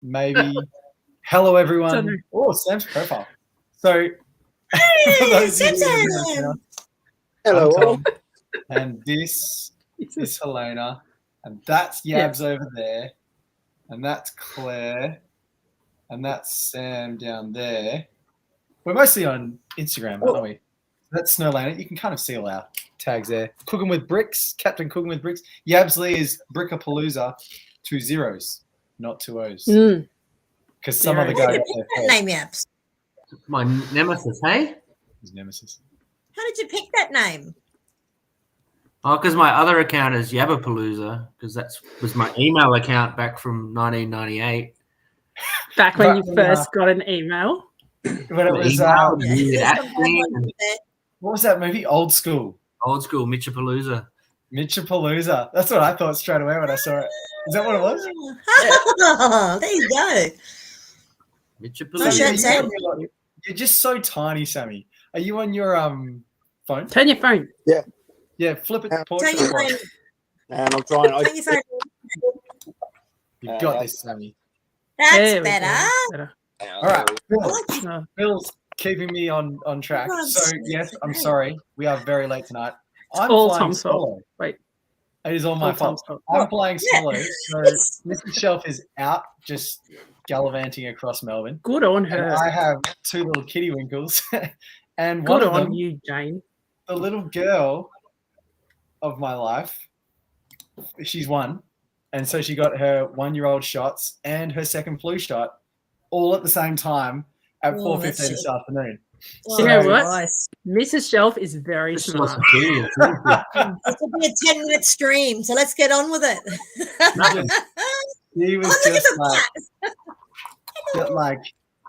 maybe. Hello, everyone. Oh, Sam's profile. So, for those of you who don't know, Hello, I'm all. Tom, and this is Helena, and that's Yabs over there, and that's Claire, and that's Sam down there. We're mostly on Instagram, aren't we? That's Snowlana. You can kind of see all our tags there. Cooking with Bricks, Captain Cooking with Bricks. Yabsley is Brickapalooza, 2 zeros, not 2 O's. Because some other guy got there that name, Yabs? My nemesis, hey? His nemesis. How did you pick that name? Oh, because my other account is Yabbapalooza, because that was my email account back from 1998. Back when you first got an email? When it was, what was that movie? Old School. Old School, Mitchapalooza. Mitchapalooza. That's what I thought straight away when I saw it. Is that what it was? Oh, there you go. Mitchapalooza. You're just so tiny, Sammy. Are you on your phone? Turn your phone. Yeah. Yeah, flip it. Turn your phone. And I'm trying. Turn your phone. You've got this, Sammy. That's better. All right, Bill's keeping me on track. So yes, I'm sorry. We are very late tonight. I'm all flying Tom's solo. fault. Wait. It is all my fault. I'm flying solo. So Mrs. Shelf is out, just gallivanting across Melbourne. Good on her. And I have 2 little kitty winkles, and Good one of on them, you, Jane. the little girl of my life. She's 1, and so she got her 1-year-old shots and her second flu shot all at the same time at 4:15 this afternoon. You know what? Mrs. Shelf is very smart. This will be a 10-minute stream, so let's get on with it. He was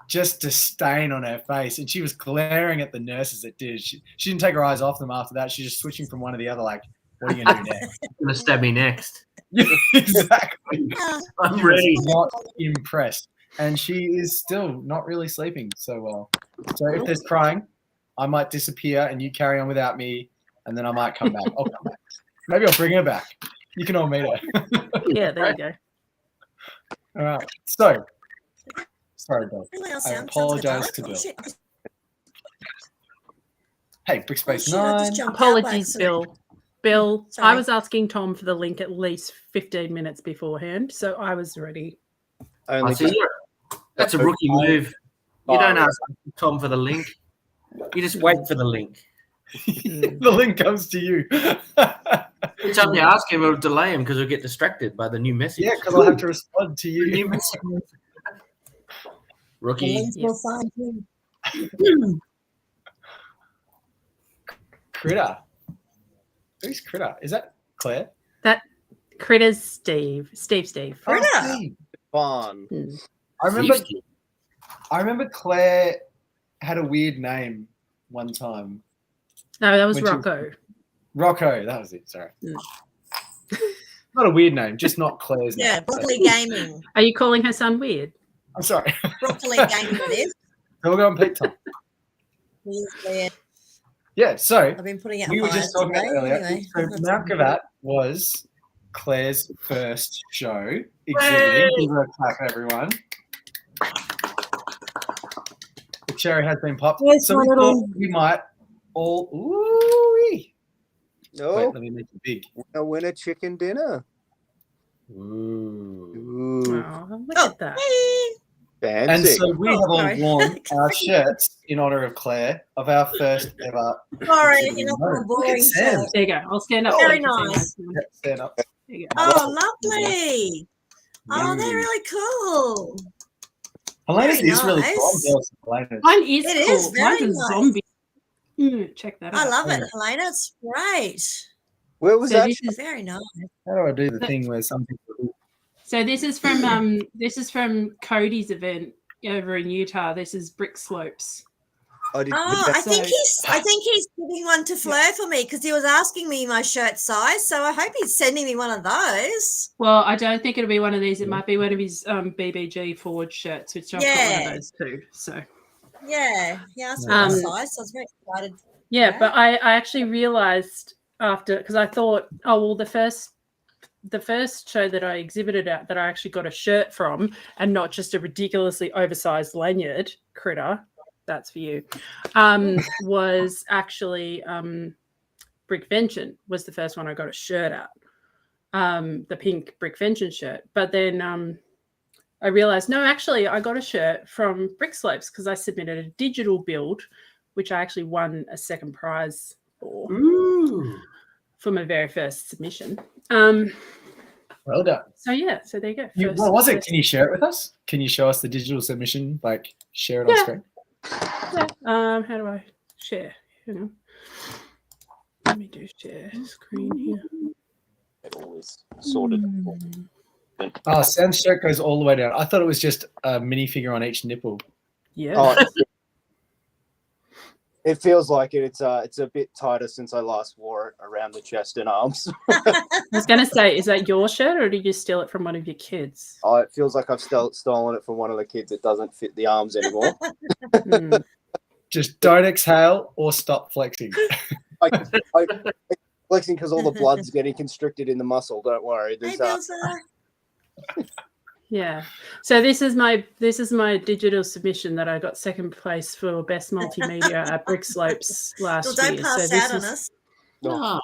just disdain on her face, and she was glaring at the nurses that did. She didn't take her eyes off them after that. She's just switching from one to the other, like, what are you going to do next? Going to stab me next. Exactly. I'm ready. Not impressed. And she is still not really sleeping so well. So if there's crying, I might disappear and you carry on without me, and then I might come back. I'll come back. Maybe I'll bring her back. You can all meet her. Yeah, there you go. All right. So, sorry, Bill. I apologize to Bill. Hey, Brickspace 9. Apologies, Bill. Bill, I was asking Tom for the link at least 15 minutes beforehand, so I was ready. That's a rookie move. You don't ask Tom for the link. You just wait for the link. The link comes to you. Each time you ask him, it'll delay him because he'll get distracted by the new message. Yeah, because I'll have to respond to you. New message. Rookie. Critter. Who's Critter? Is that Claire? That Critter's Steve. Steve. Critter. Fun. I remember Claire had a weird name one time. No, that was Rocco. Rocco, that was it. Sorry. Not a weird name, just not Claire's name. Yeah, Broccoli Gaming. Are you calling her son weird? I'm sorry. Broccoli Gaming it is. So we'll go on Pete Tom. He is weird. Yeah, so I've been putting it we were just talking about earlier. Anyway, so Mount Gravatt was Claire's first show exhibiting. Give her a clap, everyone. The cherry has been popped. Yes, so we thought we might all. Ooh-wee. No. Wait, let me make it big. Winner chicken dinner. Ooh. Oh, look at that. Fancy. And so we have all worn our shirts in honor of Claire of our first ever. Sorry, you're not so boring. There you go. I'll stand up. Very nice. Yeah, stand up. There you go. Oh, lovely. Oh, they're really cool. Helena's Very is really nice. cool. Helena's. Mine is It cool. is very Mine's a nice. zombie. Check that out. I love it, Helena. It's great. Where was So that? this is Very nice. How do I do the thing where some people do? So this is from Cody's event over in Utah. This is Brick Slopes. I think he's giving one to Fleur for me because he was asking me my shirt size. So I hope he's sending me one of those. Well, I don't think it'll be one of these. It might be one of his BBG Forward shirts, which I've got one of those too. So yeah, he asked me my size, so I was very excited. Yeah, but I actually realized after, because I thought, oh well, the first the first show that I exhibited at that I actually got a shirt from, and not just a ridiculously oversized lanyard, Critter, that's for you, was actually Brickvention was the first one I got a shirt at, the pink Brickvention shirt. But then I realized, no, actually, I got a shirt from Brick Slopes because I submitted a digital build, which I actually won a second prize for. Ooh. For my very first submission. Well done. So yeah, so there you go. What was it? Can you share it with us? Can you show us the digital submission? Like share it on screen? Yeah. How do I share? Hang on. Let me do share screen here. It always sorted. Oh, Sam's shirt goes all the way down. I thought it was just a minifigure on each nipple. Yeah. Oh, it feels like it. It's a bit tighter since I last wore it around the chest and arms. I was going to say, is that your shirt or did you steal it from one of your kids? Oh, it feels like I've stolen it from one of the kids. It doesn't fit the arms anymore. Just don't exhale or stop flexing. I flexing because all the blood's getting constricted in the muscle. Don't worry. Hey, There's, Bilza. Yeah. So this is my digital submission that I got second place for best multimedia at Brick Slopes last Well, don't year. pass So out on us.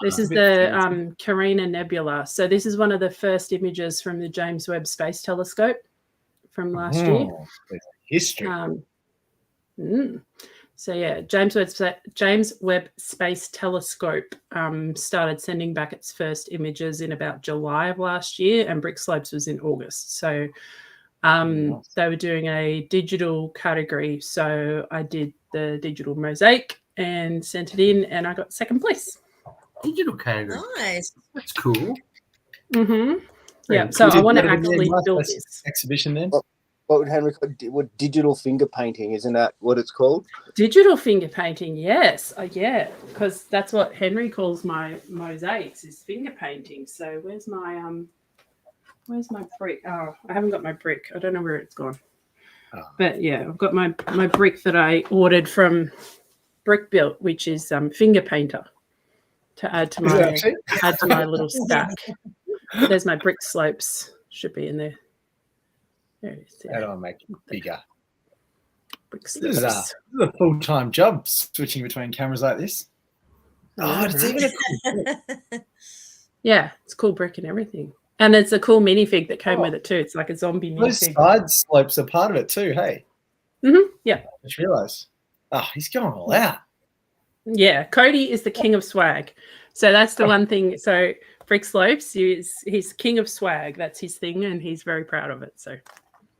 this is the Carina Nebula. So this is one of the first images from the James Webb Space Telescope from last year. History. So yeah, James Webb Space Telescope started sending back its first images in about July of last year, and Brick Slopes was in August. So they were doing a digital category. So I did the digital mosaic and sent it in, and I got second place. Digital category. Nice. That's cool. Yeah. So I want to actually build this exhibition then. What would Henry call what digital finger painting? Isn't that what it's called? Digital finger painting, yes. Yeah, because that's what Henry calls my mosaics is finger painting. So where's my brick? Oh, I haven't got my brick. I don't know where it's gone. But yeah, I've got my brick that I ordered from Brick Built, which is finger painter, to add to my little stack. There's my Brick Slopes. Should be in there. How do I make it bigger? This is a full-time job switching between cameras like this. Oh, it's even a cool yeah, it's cool brick and everything. And it's a cool minifig that came with it too. It's like a zombie minifig. Those side slopes are part of it too, hey? Yeah. I just realised. Oh, he's going all out. Yeah, Cody is the king of swag. So that's the one thing. So Brick Slopes, he's king of swag. That's his thing, and he's very proud of it. So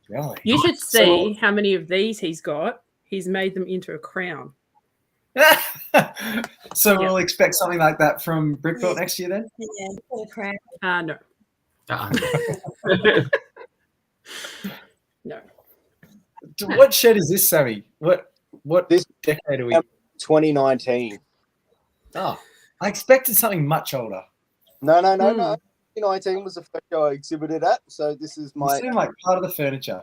really? You should see how many of these he's got. He's made them into a crown. So we'll expect something like that from Brickbuilt next year then? Yeah, a crown. No. No. What shed is this, Sammy? What this decade are we? 2019. Oh, I expected something much older. No. 2019 was the first show I exhibited at, so this is my. You seem like part of the furniture.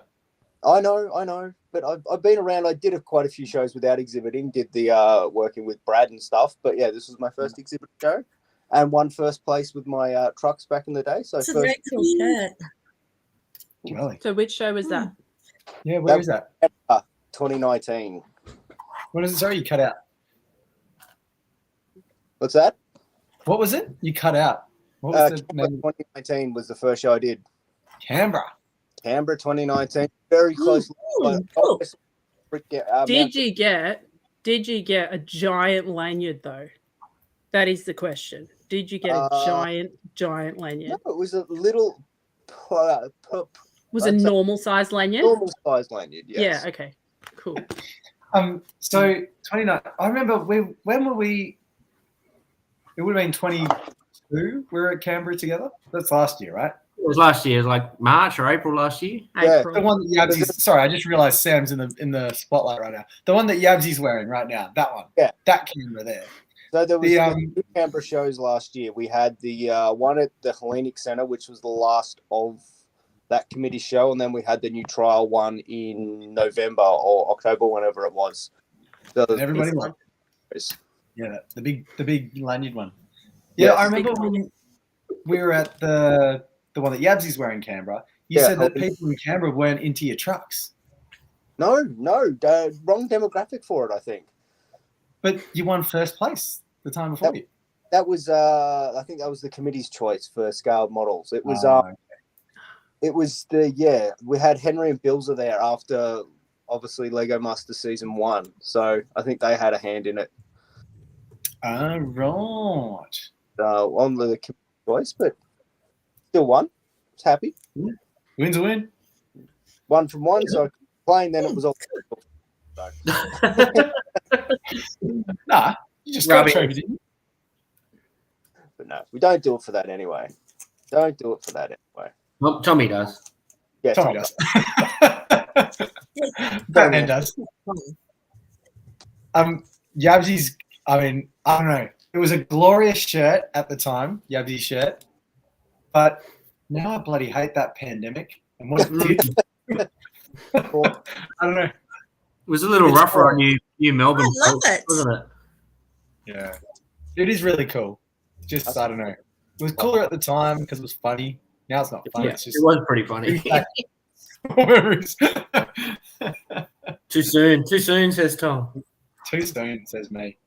I know, but I've been around. I did quite a few shows without exhibiting. Did the working with Brad and stuff, but yeah, this was my first exhibit show, and won first place with my trucks back in the day. So it's a very cool shirt. Really? So which show was that? Yeah, where is that? 2019. What is it? Sorry, you cut out. What's that? What was it? You cut out. What was the name? 2019 was the first show I did. Canberra 2019. Very close. Cool. Did you get a giant lanyard though? That is the question. Did you get a giant lanyard? No, it was a little. Was a normal size lanyard? Normal size lanyard. Yes. Yeah. Okay. Cool. So 29. I remember when were we? It would have been 22. We were at Canberra together. That's last year, right? It was last year. It was like March or April last year. Yeah. The one that Yabsy's. Sorry, I just realised Sam's in the spotlight right now. The one that Yabsy's wearing right now. That one. Yeah. That Canberra there. So there was two Canberra shows last year. We had the one at the Hellenic Centre, which was the last of that committee show, and then we had the new trial one in November or October, whenever it was. So everybody won. Yeah, the big lanyard one. Yeah, Yes. I remember we were at the one that Yabsy's wearing in Canberra, you said that people in Canberra weren't into your trucks. No, wrong demographic for it, I think. But you won first place the time before you. That was, I think that was the committee's choice for scaled models. It was, it was we had Henry and Bilzer there after, obviously, Lego Master Season 1. So I think they had a hand in it. Right. On the committee's choice, but still won. Was happy. Yeah. Win's a win. 1 from 1, so playing then it was all. Nah, you just got trophy, didn't you? But no, we don't do it for that anyway. Well, Tommy does. Yeah, Tommy does. Batman does. Yabsy's, I mean, I don't know. It was a glorious shirt at the time, Yabsy's shirt. But now I bloody hate that pandemic. And what it did. I don't know. It was a little rougher on you Melbourne. I love it. Wasn't it? Yeah. It is really cool. Just, I don't know. It was cooler at the time because it was funny. Now it's not funny. Yeah, It's just it was pretty funny. memories. Too soon, says Tom. Too soon, says me.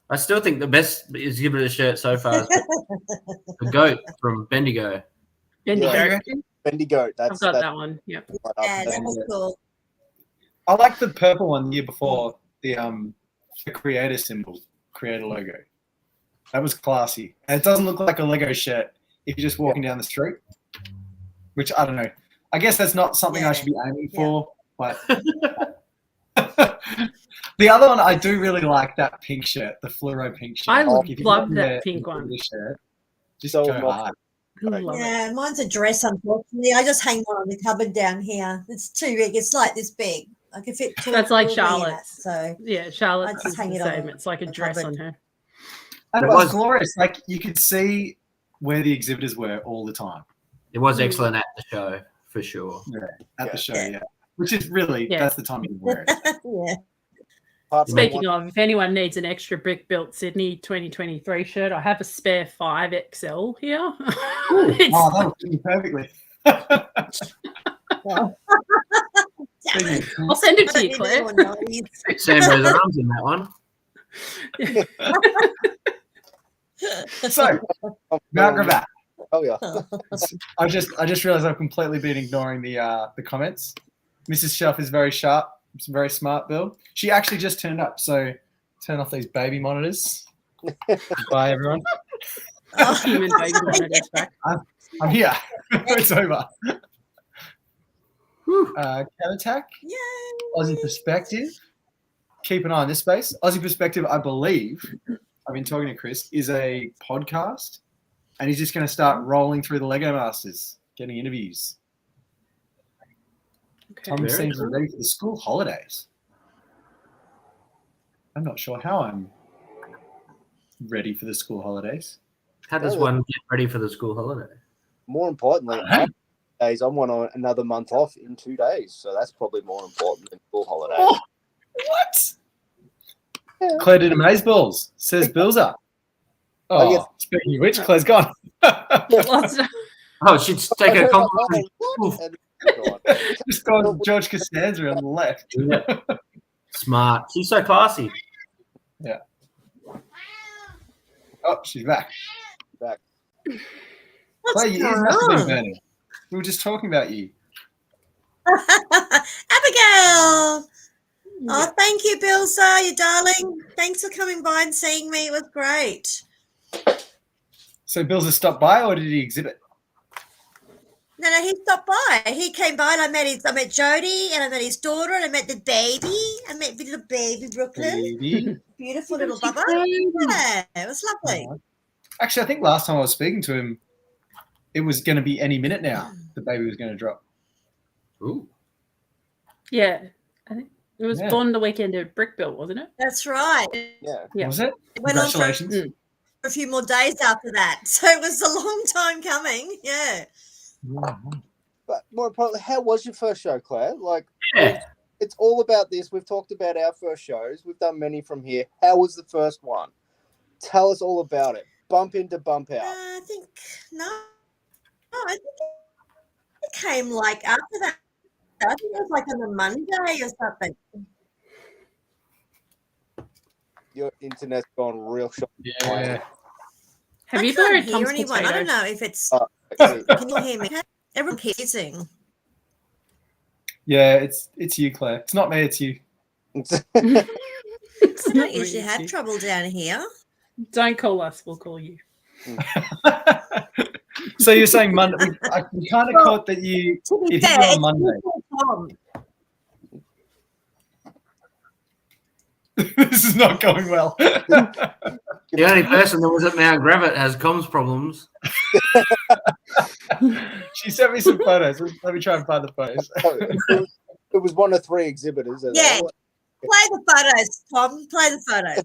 I still think the best exhibitor shirt so far is the goat from Bendigo. Bendigo. Yeah. Bendigo. I've got that one. Yep. Yeah, that was cool. I like the purple one the year before, the creator symbol, creator logo. That was classy. And it doesn't look like a Lego shirt if you're just walking down the street, which I don't know. I guess that's not something I should be aiming for, but the other one, I do really like that pink shirt, the fluoro pink shirt. I Like, if you love want that the pink one. Shirt, just So go hard. Love it. Yeah, mine's a dress, unfortunately. I just hang one on the cupboard down here. It's too big. It's like this big. I can fit two. That's like two in it, Charlotte's. So Yeah, Charlotte's I just is hang the it on same. It's like a the dress on cupboard. her. And It it was was- glorious. Like, you could see where the exhibitors were all the time It was excellent at the show, for sure. at the show, Yeah. yeah. Which is really, Yeah. that's the time you can wear it. yeah. Apart from Speaking of, if anyone needs an extra Brick Built Sydney 2023 shirt, I have a spare 5XL here. It's- Oh, that would fit you perfectly. Damn it. I'll send it to you, Don't Claire. need anyone knows. Sambo's arms in that one. So, Mount Gravatt. Oh yeah. I just realized I've completely been ignoring the comments. Mrs. Shelf is very sharp. It's a very smart, Bill. She actually just turned up, so turn off these baby monitors. Bye, everyone. Human baby monitors back. I'm here. It's over. Cat Attack, Yay. Aussie Perspective. Keep an eye on this space. Aussie Perspective, I believe, I've been talking to Chris, is a podcast, and he's just going to start rolling through the Lego Masters, getting interviews. Okay. Tom Very seems cool. ready for the school holidays. I'm not sure how I'm ready for the school holidays. How does one get ready for the school holiday? More importantly, days I'm on another month off in 2 days, so that's probably more important than school holidays. Oh, what? Claire did amazeballs, says Bilzer. Oh, yes. Speaking of which, Claire's gone. Oh, she'd take a compliment. What? And- Just got George Costanza on the left. Smart. She's so classy. Oh, she's back. Back. What's Claire, your going ears must have been on? burning. We were just talking about you. Abigail. Oh, thank you, Bilsa, you darling. Thanks for coming by and seeing me. It was great. So Bilzer stopped by, or did he exhibit? No, he stopped by. He came by and I met Jody and I met his daughter and I met the baby. I met the little baby Brooklyn. Maybe. Beautiful little bubba. Yeah, it was lovely. Actually, I think last time I was speaking to him, it was going to be any minute now. The baby was going to drop. Ooh. Yeah, I think it was Yeah. born the weekend of Brick Built, wasn't it? That's right. Yeah. Yeah. Was it? It went on for Congratulations. a few more days after that. So it was a long time coming. Yeah. But more importantly, how was your first show, Claire? Like, Yeah. it's all about this. We've talked about our first shows. We've done many from here. How was the first one? Tell us all about it. bump in to bump out? I think no. I think it came like after that. I think it was like on a Monday or something. Your internet's gone real short. Yeah. Have I you can't borrowed hear Tom's anyone. I don't potatoes? know if it's. Okay. Can you hear me? Everyone kissing. Yeah, it's you, Claire. It's not me, it's you. It's I not don't me, usually it's have you. trouble down here. Don't call us. We'll call you. So you're saying Monday? We kind of caught that you. To be It hit fair, you on it's Monday. Tom. This is not going well. The only person that was at Mount Gravatt has comms problems. She sent me some photos. Let me try and find the photos. It was one of 3 exhibitors. Yeah. Play the photos, Tom. Play the photos.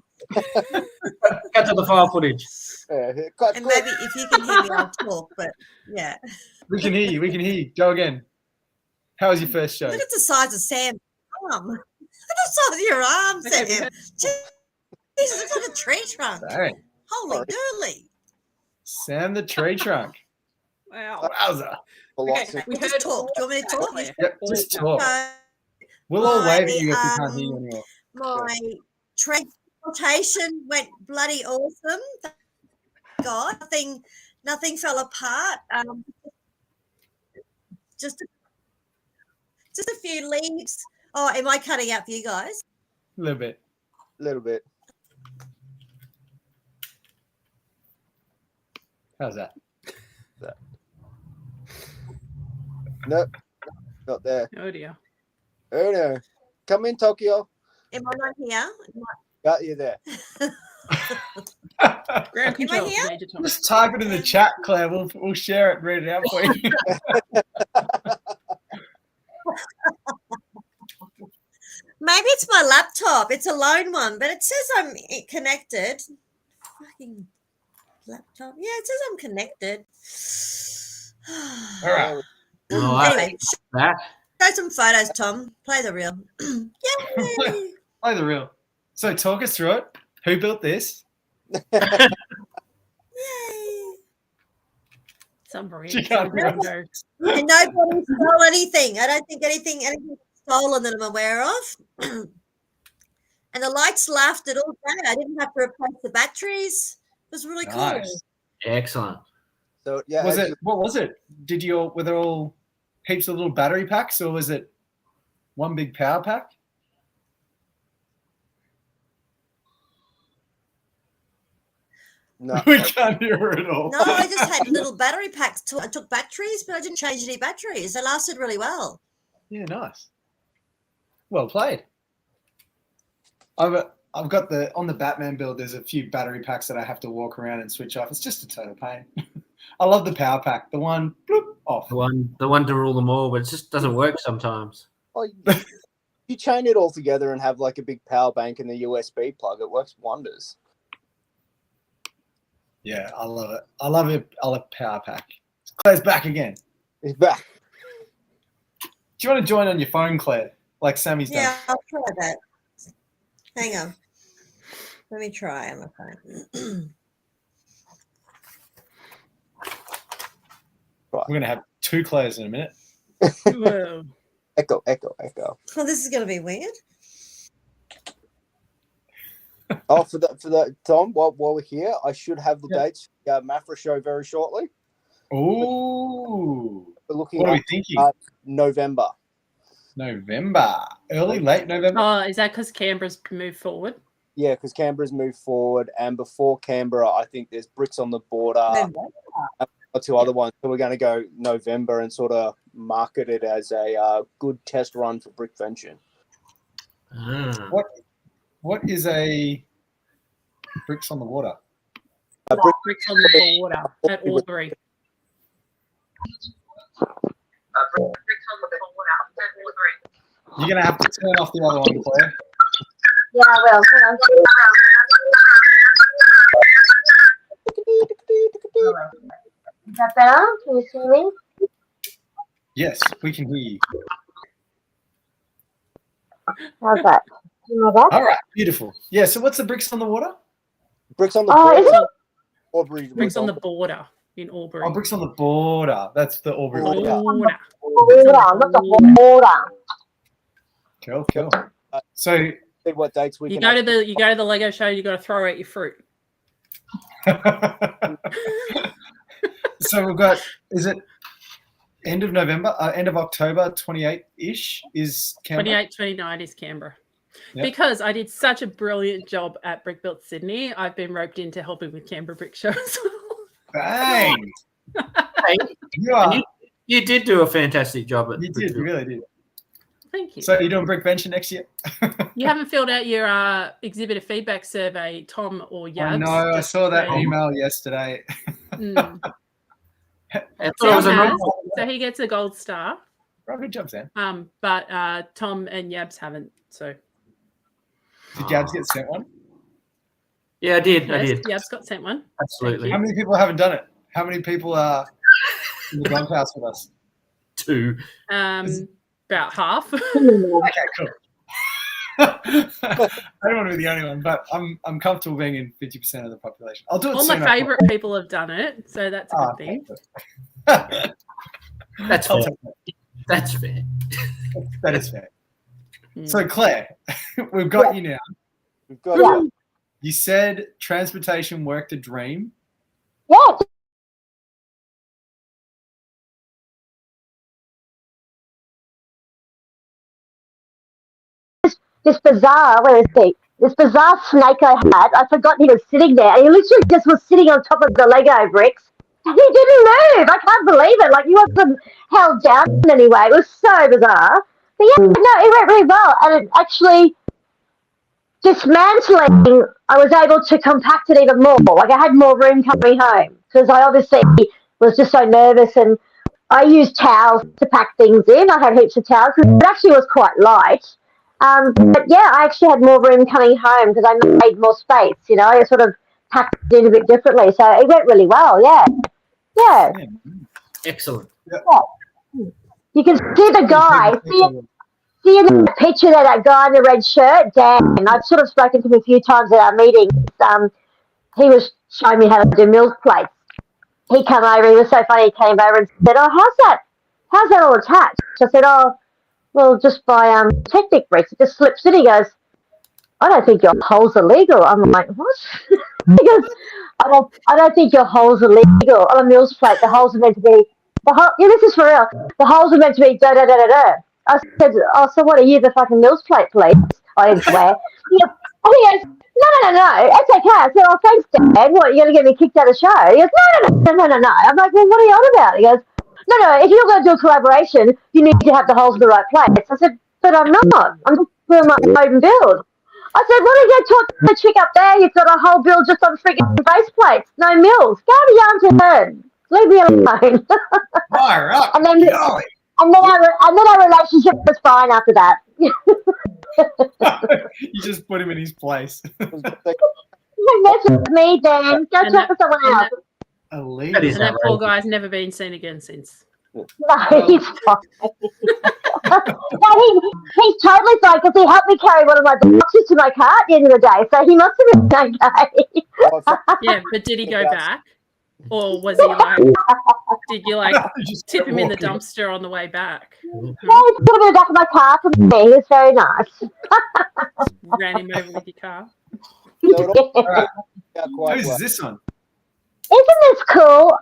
Cut to the file footage. And maybe if you can hear me, I'll talk. But yeah. We can hear you. We can hear you. Go again. How was your first show? Look at the size of Sam's arm. Look at the size of your arm, Sam. Jesus, looks like a tree trunk. Dang. Holy Sorry. dooly. Sam the tree trunk. Wow. Wowza. Okay, we Just heard talk. Do you want me to talk? Claire. Yep, just talk. So, We'll all wave at I, you if we can't hear you anymore. my transportation went bloody awesome. Thank God, nothing fell apart. Just a few leaves. Oh, am I cutting out for you guys? A little bit. little bit. How's that? Nope, not there. Oh dear. Oh no. Come in, Tokyo. Am I not here? Got you there. Ground control, here? Major Tom. Just type it in the chat, Claire. We'll share it and read it out for you. Maybe it's my laptop. It's a lone one, but it says I'm connected. Fucking laptop. Yeah, it says I'm connected. All right. Oh, Anyway, that. show some photos, Tom. Play the reel. Yay! Play the reel. So talk us through it. Who built this? Yay! Submarine. She can't Submarine. And nobody stole anything. I don't think anything stolen that I'm aware of. And the lights lasted all day. I didn't have to replace the batteries. It was really cool. Nice. Excellent. So yeah, Was it? What was it? Were there all heaps of little battery packs, or was it one big power pack? No. We can't hear her at all. No, I just had little battery packs. I took batteries, but I didn't change any batteries. They lasted really well. Yeah, nice. Well played. I've got on the Batman build. There's a few battery packs that I have to walk around and switch off. It's just a total pain. I love the power pack. The one bloop, off. The one to rule them all, but it just doesn't work sometimes. Oh, you chain it all together and have like a big power bank and the USB plug. It works wonders. Yeah, I love it. I love it. I love power pack. Claire's back again. It's back. Do you want to join on your phone, Claire? Like Sammy's done. Yeah, I'll try that. Hang on. Let me try on my phone. We're going to have 2 Claires in a minute. Whoa. Echo. Oh, this is going to be weird. Oh, for the Tom, while we're here, I should have the Yeah. dates for the Mafra show very shortly. Ooh. We're looking What are at we thinking? November. November. Early, late November? Oh, is that because Canberra's moved forward? Yeah, because Canberra's moved forward, and before Canberra, I think there's Bricks on the Border or 2 other ones. So we're going to go November and sort of market it as a good test run for Brickvention. Ah. What is a Bricks on the Water? Bricks on the Border at Albury. You're going to have to turn off the other one, Claire. Yeah, well, hang on. Is that better? Can you see me? Yes, we can hear you. How's that? You know that? All right, beautiful. Yeah, so what's the Bricks on the Water? Bricks on the Oh, Border. is it? Aubrey. Bricks on the border in Albury. Oh, Bricks on the Border. That's the Aubrey. Border. Border. Border, not the border. Cool. So See what dates we You can. go to the Lego show. You got to throw out your fruit. so we've got, is it end of November, end of October, 28-ish is Canberra? 28, 29 is Canberra. Yep. Because I did such a brilliant job at Brick Built Sydney, I've been roped into helping with Canberra Brick Show as well. Bang! Hey, you did do a fantastic job at You did, you really did. Thank you. So you're doing Brick Venture next year? You haven't filled out your exhibitor feedback survey, Tom or Yabs. I know, I saw that saying. email yesterday. Mm. I Sam thought it was a has, so he gets a gold star. right, good job, Sam. But Tom and Yabs haven't. So Did Gabs get sent one? Yeah, I did. Yabs got sent one. Absolutely. How many people haven't done it? How many people are in the bunkhouse with us? 2. About half. Okay, cool. I don't want to be the only one, but I'm comfortable being in 50% of the population. I'll do it All soon. my favourite people have done it, so that's a good thing. That's I'll fair. take that. That's fair. That is fair. Mm. So Claire, we've got you now. We've got Yeah. You said transportation worked a dream. Yeah, this bizarre, where is he? This bizarre snake I had. I forgot he was sitting there. And he literally just was sitting on top of the Lego bricks. And he didn't move. I can't believe it. Like he wasn't held down in any way. It was so bizarre. But yeah, no, it went really well. And it actually dismantling, I was able to compact it even more. Like I had more room coming home because I obviously was just so nervous, and I used towels to pack things in. I had heaps of towels. It actually was quite light. But yeah, I actually had more room coming home because I made more space. You know, I sort of packed it in a bit differently, so it went really well. Yeah. Excellent. You can see the guy. See in the picture there, that guy in the red shirt, Dan. And I've sort of spoken to him a few times at our meetings. He was showing me how to do milk plates. He came over. He was so funny. He came over and said, "Oh, how's that all attached?" I said, "Oh, well, just by Technic bricks, it just slips in." He goes, "I don't think your holes are legal." I'm like, "What?" He goes, I don't think your holes are legal on a mills plate. The holes are meant to be this is for real. The holes are meant to be da da da da da. I said, "Oh, so what are you, the fucking mills plate, please?" I didn't swear. He goes, no, it's okay. I said, "Oh, thanks, Dad. What, you're going to get me kicked out of the show?" He goes, no. I'm like, "Well, what are you on about?" He goes, no, if you're going to do a collaboration, you need to have the holes in the right place. I said, "But I'm not. I'm just doing my own build." I said, "What are you going to talk to the chick up there? You've got a whole build just on freaking base plates. No mills. Go to yarn to her. Leave me alone." Fire up. And then our relationship was fine after that. You just put him in his place. That's with me, Dan. Go talk to someone else. Illegal. is And that poor outrageous. guy's never been seen again since. No, he's fine. He's totally fine because he helped me carry one of my boxes to my car at the end of the day, so he must have been okay. Yeah, but did he go back? Or was he like, did you like Just tip him in the walking. dumpster on the way back? No, he put him in the back of my car for me. He was very nice. Ran him over with your car? Who's this one? Isn't this cool?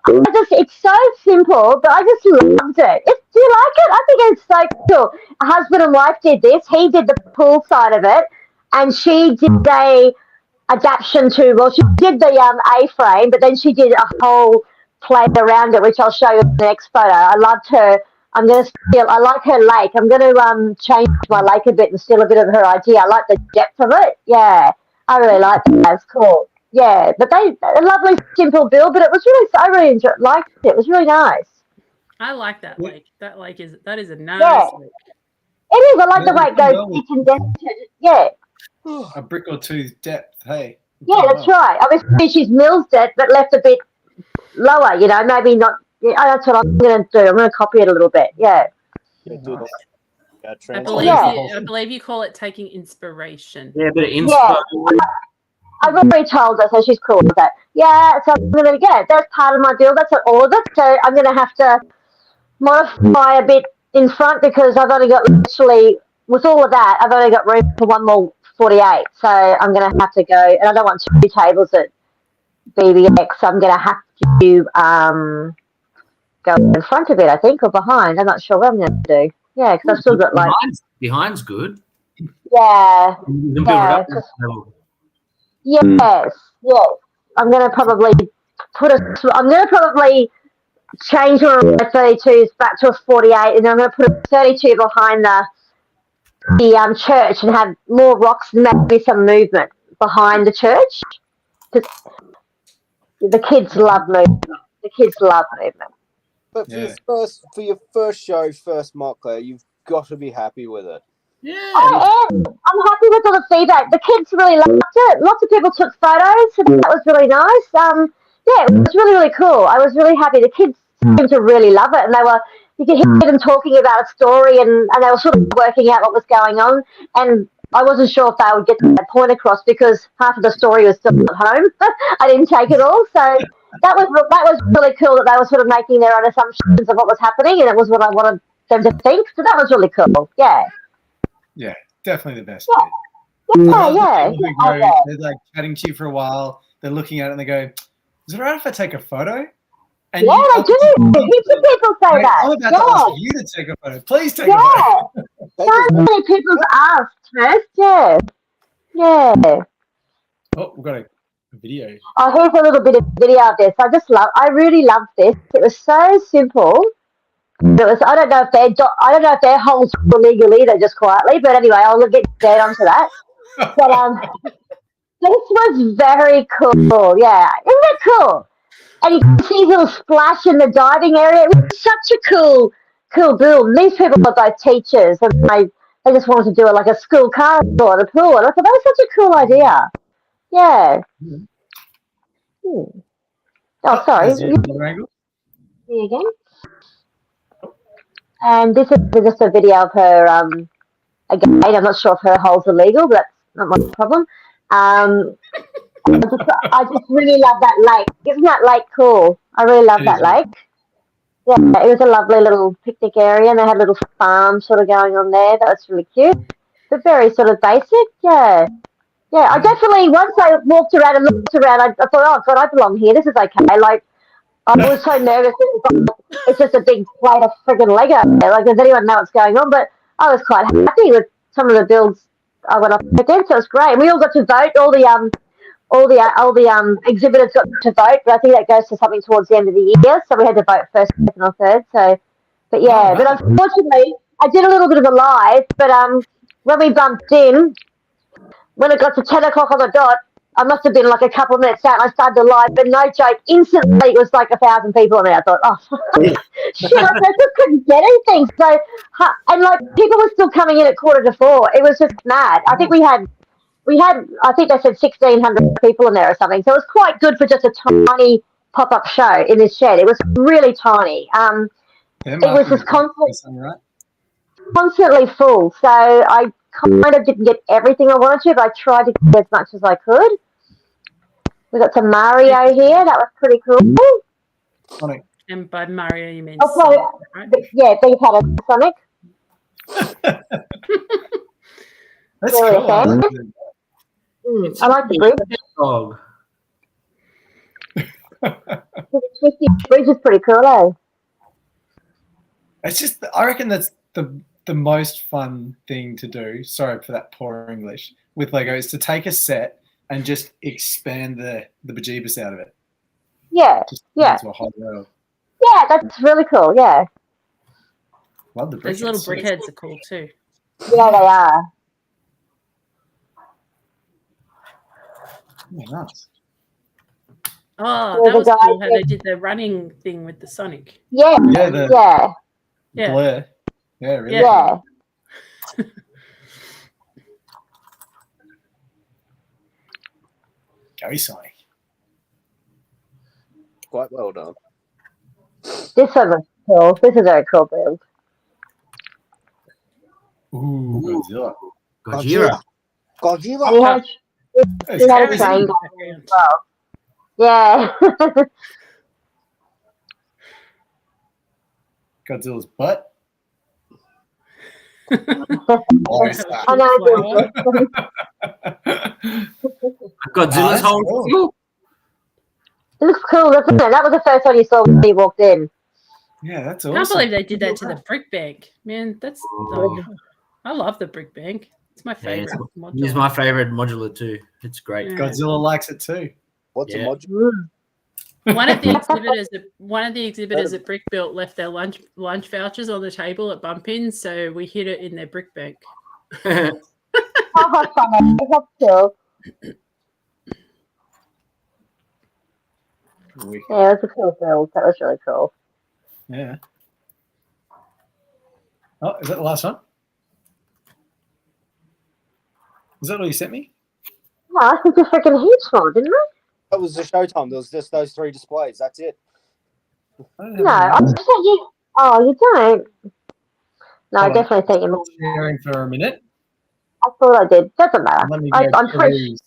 It's so simple, but I just loved it. Do you like it? I think it's so cool. A husband and wife did this. He did the pool side of it, and she did a adaptation to, well, she did the A-frame, but then she did a whole plate around it, which I'll show you in the next photo. I loved her. I like her lake. I'm going to change my lake a bit and steal a bit of her idea. I like the depth of it. Yeah, I really like that. That's cool. Yeah, but a lovely, simple build, but it was really, I really liked it. It was really nice. I like that lake. That is a nice Yeah. lake. It is. I like the way it goes. It's indented. Yeah. A brick or two's depth, hey. Yeah, that's right. Obviously, she's milled it, but left a bit lower, you know, maybe not. Yeah, that's what I'm going to do. I'm going to copy it a little bit. Yeah. I believe you call it taking inspiration. Yeah, but inspo. I've already told her, so she's cool with that. Yeah, so I'm going to get it. That's part of my build. That's not all of it. So I'm going to have to modify a bit in front because I've only got literally, with all of that, I've only got room for one more 48. So I'm going to have to go, and I don't want 2 tables at BBX. So I'm going to have to go in front a bit, I think, or behind. I'm not sure what I'm going to do. Yeah, because I've still got like. Behind's good. Yeah. You can build it up. Yes, yes. I'm going to probably change one of my 32s back to a 48, and then I'm going to put a 32 behind the church and have more rocks and maybe some movement behind the church. Because the kids love movement. The kids love movement. But for your first show, first mock, Claire, you've got to be happy with it. Yeah. I am. I'm happy with all the feedback. The kids really loved it. Lots of people took photos, so that was really nice. Yeah, it was really, really cool. I was really happy. The kids seemed to really love it, and you could hear them talking about a story, and they were sort of working out what was going on. And I wasn't sure if they would get that point across because half of the story was still at home. I didn't take it all, so that was really cool that they were sort of making their own assumptions of what was happening, and it was what I wanted them to think. So that was really cool. Yeah. Yeah, definitely the best. Yeah. They're like chatting to you for a while. They're looking at it and they go, "Is it alright if I take a photo?" And yeah, they do. Heaps of people say that. I'm about to ask you to take a photo. Please take a photo. So many people asked first. Yeah. Yeah. Oh, we've got a video. Oh, here's a little bit of video of this. I really loved this. It was so simple. I don't know if their holes were legal either, just quietly. But anyway, I'll get down onto that. But this was very cool. Yeah, isn't it cool? And you can see a little splash in the diving area. It was such a cool build. These people were both teachers, and they just wanted to do it like a school car or a pool. And I thought that was such a cool idea. Yeah. Oh, sorry. See again. And this is just a video of her, again, I'm not sure if her holes are legal, but that's not my problem. I just really love that lake. Isn't that lake cool? I really love that lake. Yeah, it was a lovely little picnic area, and they had a little farm sort of going on there. That was really cute, but very sort of basic. Yeah. Yeah, I definitely, once I walked around and looked around, I thought, oh, God, I belong here. This is okay. Like, I was so nervous. It's just a big plate of friggin' Lego there. Like, does anyone know what's going on? But I was quite happy with some of the builds I went up against. So it was great. We all got to vote. All the exhibitors got to vote, but I think that goes to something towards the end of the year. So we had to vote first, second, or third. So, but yeah. But unfortunately, I did a little bit of a live. But when we bumped in, when it got to 10 o'clock on the dot, I must have been like a couple of minutes out and I started to live, but no joke, instantly it was like 1,000 people in there. I thought, oh, shit, I just couldn't get anything. So, and like people were still coming in at 3:45. It was just mad. I think we had, I think they said 1,600 people in there or something. So it was quite good for just a tiny pop-up show in this shed. It was really tiny. It was just constantly full. So I kind of didn't get everything I wanted to, but I tried to get as much as I could. We got some Mario here. That was pretty cool. Sonic. And by Mario, you mean Sonic, right? Yeah, Big had a Sonic. That's cool. I like the bridge. Dog. The bridge is pretty cool, eh? It's just, I reckon that's the most fun thing to do, sorry for that poor English, with Lego is to take a set and just expand the bejeebus out of it. Yeah, just into a whole world. Yeah, that's really cool, yeah. Love the brick. Those little brickheads are cool too. Yeah, they are. Oh, nice. Oh, that was cool how they did the running thing with the Sonic. Yeah, yeah. Blur. Yeah, really. Yeah. Go Sonic. Quite well done. This one was cool. This is a very cool build. Ooh, Godzilla. Godzilla. He had a train going as well. Yeah. Godzilla's butt. I know. Godzilla's that's whole. cool. It looks cool, doesn't it? That was the first one you saw when you walked in. Yeah, that's I awesome. can't believe they did that to the brick bank. Man, that's I love the brick bank. It's my Yeah, favorite. it's my favorite modular too. It's great. Yeah. Godzilla likes it too. What's Yeah. a module? One of the exhibitors at Brick Built left their lunch vouchers on the table at Bump In, so we hid it in their brick bank. Oh, how funny. That's cool. Yeah, it was a cool build. That was really cool. Yeah. Oh, is that the last one? Is that all you sent me? No, I think you freaking heaps more, didn't I? That was the showtime. There was just those 3 displays. That's it. No, I just think you. Oh, you don't. No, I definitely think you. Stop sharing for a minute. I thought I did. Doesn't matter. Let me go I'm pretty. peruse.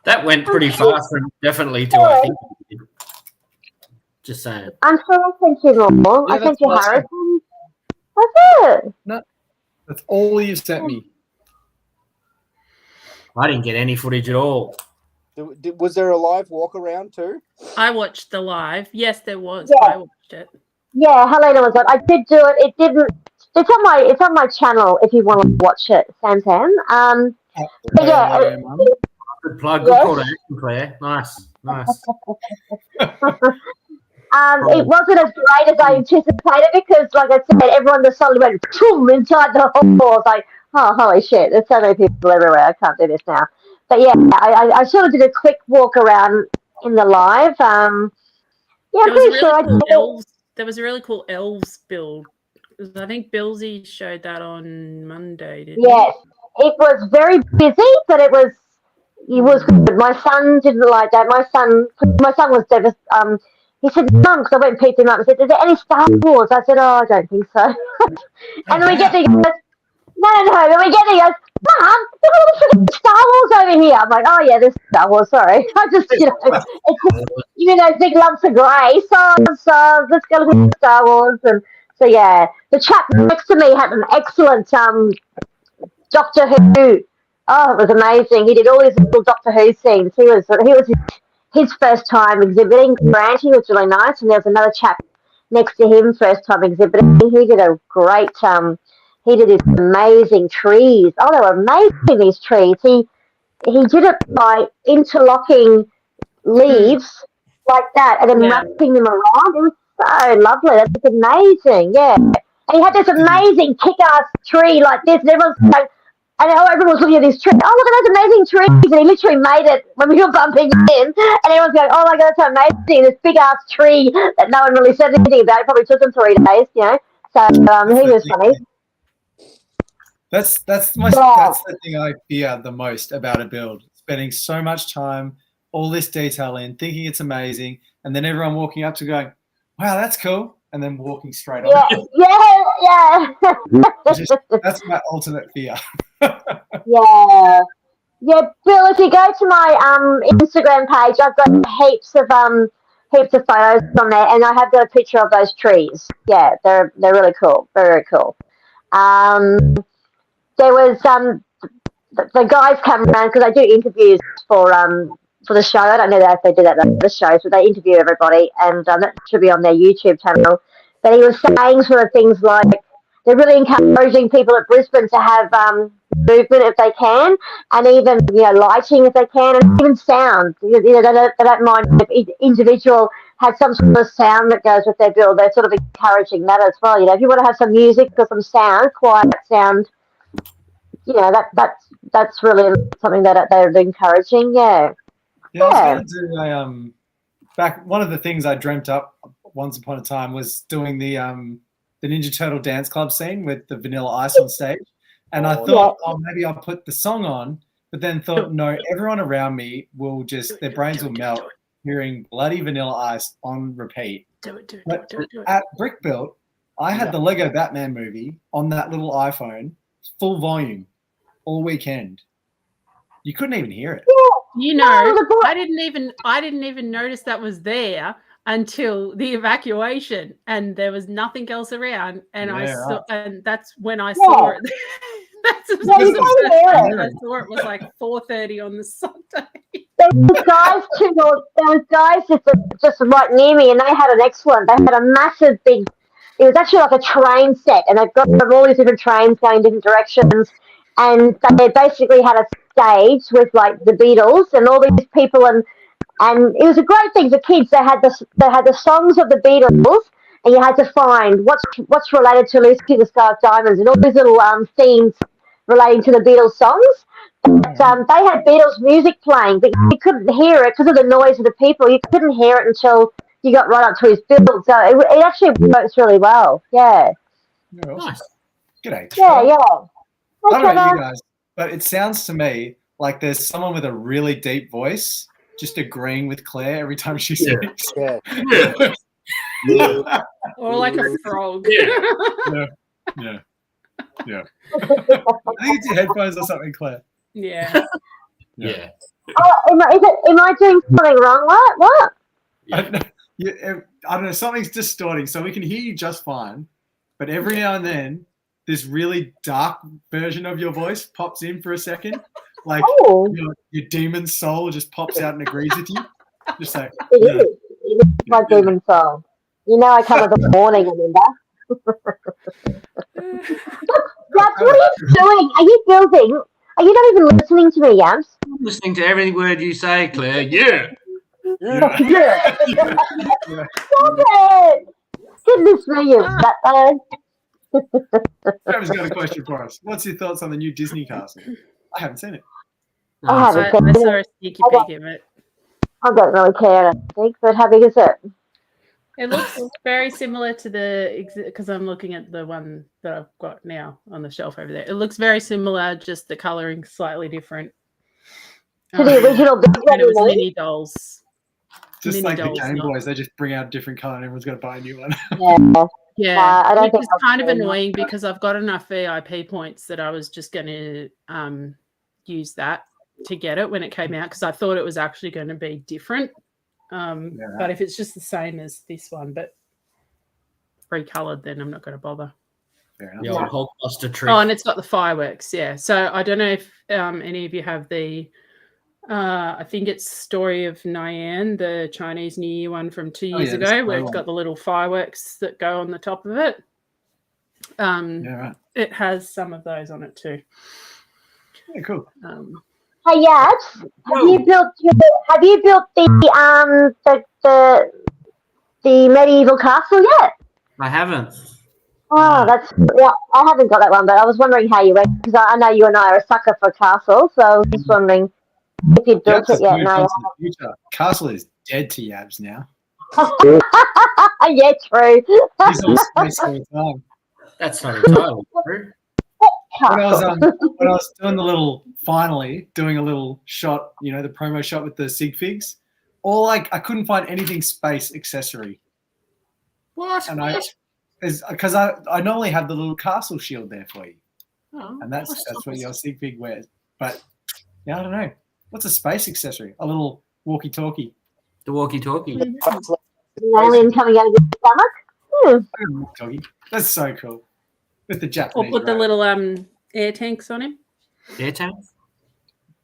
That went pretty fast from definitely to I think. You did. Just saying. I'm sure I sent you more. Yeah, I sent that's you what I said. Harrison. That's it. That's all you've sent me. I didn't get any footage at all. Was there a live walk around too? I watched the live. Yes, there was. Yeah. I watched it. Yeah, Helena was on. I did do it. It didn't. It's on my channel if you want to watch it, Sam. But yeah. Good plug. Good call to action, Claire. Nice. It wasn't as great as I anticipated because, like I said, everyone just suddenly went boom inside the hall. I was like, oh, holy shit, there's so many people everywhere. I can't do this now. But yeah, I sort of did a quick walk around in the live. Yeah, I'm pretty sure I did. There was a really cool elves build. I think Billsy showed that on Monday, didn't Yes, it was very busy, but it was good. My son didn't like that. My son was devastated. He said, Mum, because I went and picked him up and said, is there any Star Wars? I said, oh, I don't think so. And then we get there, he goes, no. Then we get there, he goes, Mum, look at all the freaking Star Wars over here. I'm like, oh, yeah, there's Star Wars, sorry. I just, it's just, those big lumps of grey. So let's go look at Star Wars. And so, yeah, the chap next to me had an excellent Doctor Who. Oh, it was amazing. He did all his little Doctor Who scenes. He was his first time exhibiting. Grant, he was really nice, and there was another chap next to him, first time exhibiting. He did a great. He did these amazing trees. Oh, they were amazing, these trees. He did it by interlocking leaves like that, and then wrapping them around. It was so lovely. That was amazing. Yeah, and he had this amazing kick-ass tree like this, and everyone's like. And everyone was looking at this tree. Oh, look at those amazing trees. And he literally made it when we were bumping in. And everyone's going, oh my God, that's so amazing. This big ass tree that no one really said anything about. It probably took them 3 days, So he was funny. That's the thing I fear the most about a build. Spending so much time, all this detail in, thinking it's amazing, and then everyone walking up to going, wow, that's cool. And then walking straight on. Yeah. That's my ultimate fear. Yeah, Bill. If you go to my Instagram page, I've got heaps of photos on there, and I have got a picture of those trees. Yeah, they're really cool, very cool. There was the guys come around because I do interviews for the show. I don't know if they do that at the shows, but they interview everybody, and that should be on their YouTube channel. But he was saying sort of things like they're really encouraging people at Brisbane to have movement if they can, and even lighting if they can, and even sound. They don't mind if each individual has some sort of sound that goes with their build. They're sort of encouraging that as well. If you want to have some music or some sound, quiet sound, that's really something that they're encouraging. Yeah. Yeah, I was going to do back. One of the things I dreamt up once upon a time was doing the Ninja Turtle dance club scene with the Vanilla Ice on stage. And I thought, maybe I'll put the song on, but then thought, no, everyone around me will their brains will melt hearing bloody Vanilla Ice on repeat. Do it. At Brick Built, I had the Lego Batman movie on that little iPhone, full volume, all weekend. You couldn't even hear it. You know, I didn't even notice that was there until the evacuation, and there was nothing else around, and and that's when I saw it. That's the first time I saw it was like 4:30 on the Sunday. There was guys just right near me, and they had an excellent. They had a massive big. It was actually like a train set, and they've got all these different trains going different directions, and they basically had a stage with like the Beatles and all these people, and it was a great thing for kids. They had the songs of the Beatles, and you had to find what's related to Lucy the Sky of Diamonds, and all these little themes relating to the Beatles songs. But, they had Beatles music playing, but you couldn't hear it because of the noise of the people. You couldn't hear it until you got right up to his build. So it actually works really well. Yeah. Nice. Good. Yeah. I don't know about you guys, but it sounds to me like there's someone with a really deep voice just agreeing with Claire every time she speaks. Yeah. Or like a frog. Yeah. I think it's your headphones or something, Claire. Yeah. Oh, am I doing something wrong? What? I don't know. Something's distorting, so we can hear you just fine. But every now and then, this really dark version of your voice pops in for a second. Like your demon soul just pops out and agrees with you. Just like it is my demon soul. You know, I come with a warning, remember? Yabs, what are you doing? Are you building? Are you not even listening to me, Yabs? I'm listening to every word you say, Claire. Yeah. Stop it! Goodness me, you fat Trevor's got a question for us. What's your thoughts on the new Disney castle? I haven't seen it. I haven't seen I it. saw a sneaky peek of it. I don't really care, I think, but how big is it? It looks very similar to because I'm looking at the one that I've got now on the shelf over there. It looks very similar, just the coloring slightly different. To the original and it was mini dolls. Just mini like dolls, the Game not- Boys, they just bring out a different color and everyone's got to buy a new one. Yeah. Yeah, I don't which think is I've kind of seen that. annoying because I've got enough VIP points that I was just going to use that to get it when it came out because I thought it was actually going to be different. But if it's just the same as this one, but recolored, then I'm not going to bother. Fair The enough. old Hulkbuster trick. Oh, and it's got the fireworks, yeah. So I don't know if any of you have the, I think it's Story of Nyan, the Chinese New Year one from 2 years yeah, the ago, square where it's one. got the little fireworks that go on the top of it. Yeah, right. It has some of those on it too. Yeah, cool. Hey, Yabs, have you built the medieval castle yet? I haven't. Oh, I haven't got that one, but I was wondering how you went because I know you and I are a sucker for castles, so I was just wondering if you'd built Yabs it yet. has moved No. on to the future. Castle is dead to Yabs now. Yeah, true. He's on space all the time. That's not entirely true. When I was doing doing a little shot, the promo shot with the sig figs, I couldn't find anything space accessory. What? And because I normally have the little castle shield there for you, and that's what your sig fig wears. But yeah, I don't know. What's a space accessory? A little walkie-talkie. The walkie-talkie. An alien coming out of your stomach? Walkie-talkie. That's so cool. With the Or Japanese. put the right? little air tanks on him. Air tank?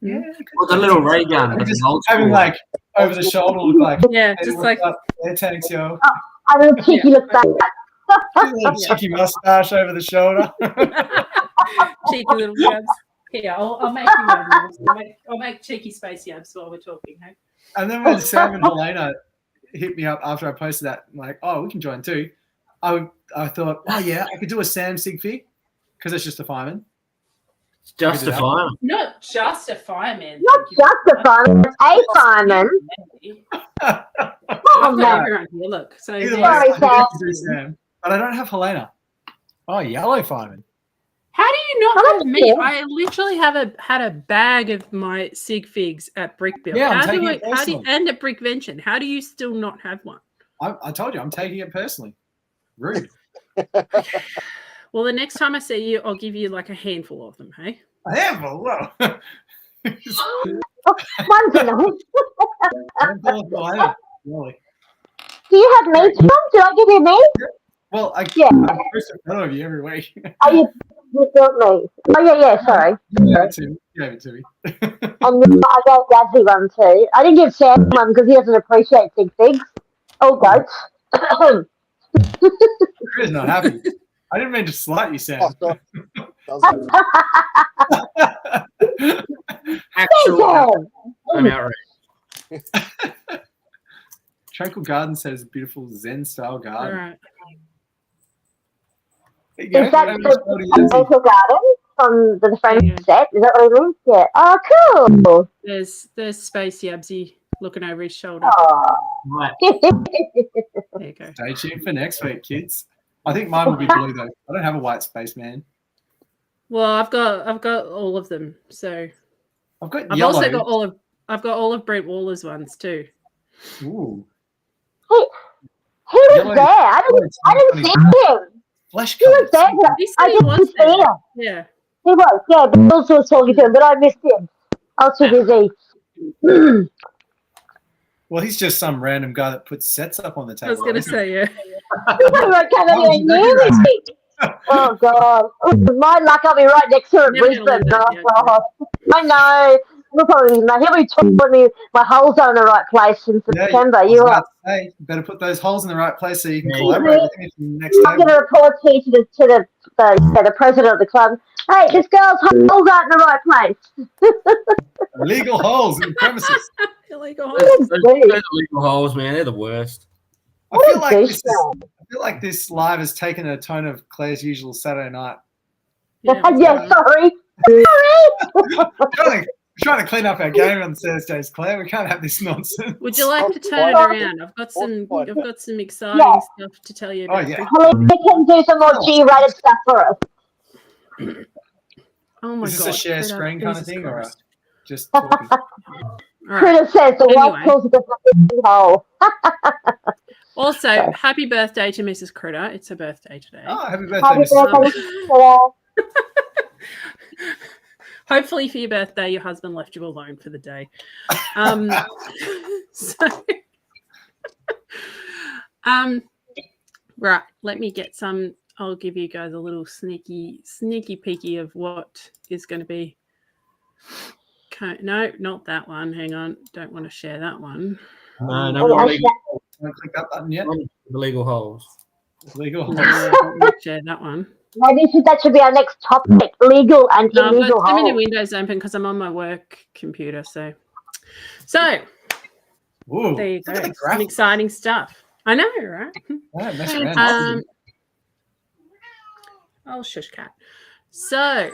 Yeah. Or the little ray gun. But Just the old having school. over the shoulder look like. Yeah, Hey, just what's like up? Air tanks, yo. A little cheeky look back. A little cheeky mustache over the shoulder. cheeky little yabs. Here, I'll make you one. I'll make cheeky space yabs while we're talking. Hey? And then when Sam and Helena hit me up after I posted that, I'm like, oh, we can join too. I thought, oh yeah, I could do a Sam sig fig because it's just a fireman. It's justify. Not just a fireman. Not just a fireman, it's a fireman. Oh, I've got man. everyone here. Look, so Either way, there's- Sorry, I Sam. could do Sam, but I don't have Helena. Oh, yellow fireman. how do you not Oh, have me? yeah. I literally had a bag of my sig figs at Brickbuild. Yeah, I'm how taking do it I? How do you, personally. and at Brickvention? How do you still not have one? I told you, I'm taking it personally. Rude. Well, the next time I see you, I'll give you like a handful of them. Hey. A handful. Whoa. One's enough. Really. Do you have me, Tom? Did I give you me? Well, I Yeah. post a photo of you every week. Oh, you built me. Oh, yeah, sorry. You gave it to me. And I gave Yazzie one too. I didn't give Sam one because he doesn't appreciate big things. Oh, goats. Chris not happy. I didn't mean to slight you, Sam. Actually, I'm outraged. Tranquil Garden says beautiful Zen style All garden. right. There you go. Is that Maybe the it's probably easy. Botanical Garden from the friend Yeah. set? Is that what it means? Yeah. Oh, cool. There's Space Yabsy looking over his shoulder. Oh. Right. There you go. Stay tuned for next week, kids. I think mine will be blue though. I don't have a white space man. Well, I've got all of them. So I've got I've yellow. also got all of Brent Waller's ones too. Ooh. He was Yellow- there. I didn't see him. Flesh He was colours. there. But He said I he didn't was see there. him. Yeah. He was. Yeah, Bill was talking to him, but I missed him. I was too busy. Well, he's just some random guy that puts sets up on the I table. was going to isn't he? say, yeah. He wasn't coming Why would you anywhere near recognise me. Oh, God. My luck, I'll be right next to her in Never gonna Brisbane. live that Oh, down. God. I know. He'll probably told me my holes are in the right place in September. I was You about are. to say, you better put those holes in the right place so you can Yeah. collaborate with him in the next I'm going table. to report to you to the president of the club. Hey, this girl's holes aren't in the right place. Illegal holes in the premises. Illegal. Those illegal holes, man, they're the worst. I What feel a like douchebag. this live has taken a tone of Claire's usual Saturday night. Yeah. Yeah, sorry. Sorry. Trying to clean up our game on Thursdays, Claire. We can't have this nonsense. Would you like to turn it around? I've got some exciting Yeah. stuff to tell you Oh, about. yeah. Helena can do some more G-rated stuff for us. Oh my Is this god. a share Critter, screen kind of Jesus thing or Christ. just talking? All right. Critter says the Anyway. wife calls it the fucking hole. Also, Sorry. happy birthday to Mrs. Critter. It's her birthday today. Oh, happy birthday, Happy Mrs. birthday, Critter. Hopefully for your birthday, your husband left you alone for the day. Right, let me get some. I'll give you guys a little sneaky peeky of what is going to be. Okay, no, not that one. Hang on. Don't want to share that one. No, Oh, no, I illegal, Don't click that button yet. illegal holes. Legal No, holes. I don't want to share that one. Maybe that should be our next topic: legal and No, I've illegal got too many holes. windows open because I'm on my work computer. So Ooh, there you go. look at the Some graphics. exciting stuff. I know, right? Yeah, mess around. Oh, shush cat. So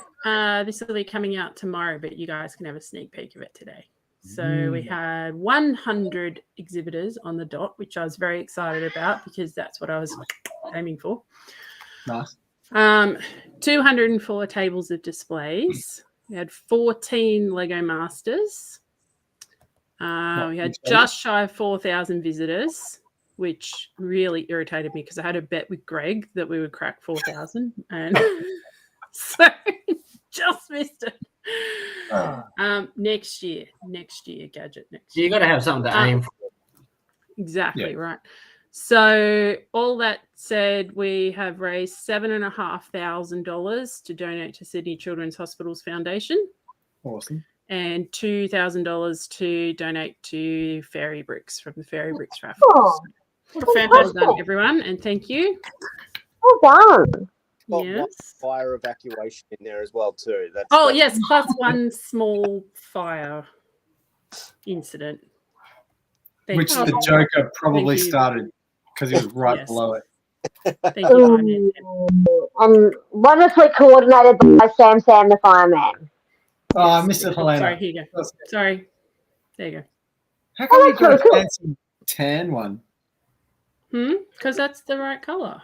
this will be coming out tomorrow, but you guys can have a sneak peek of it today. So we had 100 exhibitors on the dot, which I was very excited about because that's what I was aiming for. Nice. 204 tables of displays. We had 14 Lego Masters. We had just shy of 4,000 visitors, which really irritated me because I had a bet with Greg that we would crack 4,000, and so just missed it. Next year, Gadget. Next You year. got to have something to aim for. Exactly Yeah. right. So all that said, we have raised $7,500 to donate to Sydney Children's Hospitals Foundation Awesome. and $2,000 to donate to Fairy Bricks from the Fairy Bricks raffle. Oh, Fair well done, everyone, and thank you. well done. Got one Yes. fire evacuation in there as well too. Oh that's- yes, plus one small fire incident. Thank Which you. the Joker probably Thank you. started because he was right Yes. below it. Thank you, Fireman. And wonderfully coordinated by Sam the fireman. Oh, I Yes. missed it, Helena. Sorry, here you go. Sorry. There you go. How come Oh, you that's got a really cool. fancy tan one? Because that's the right color.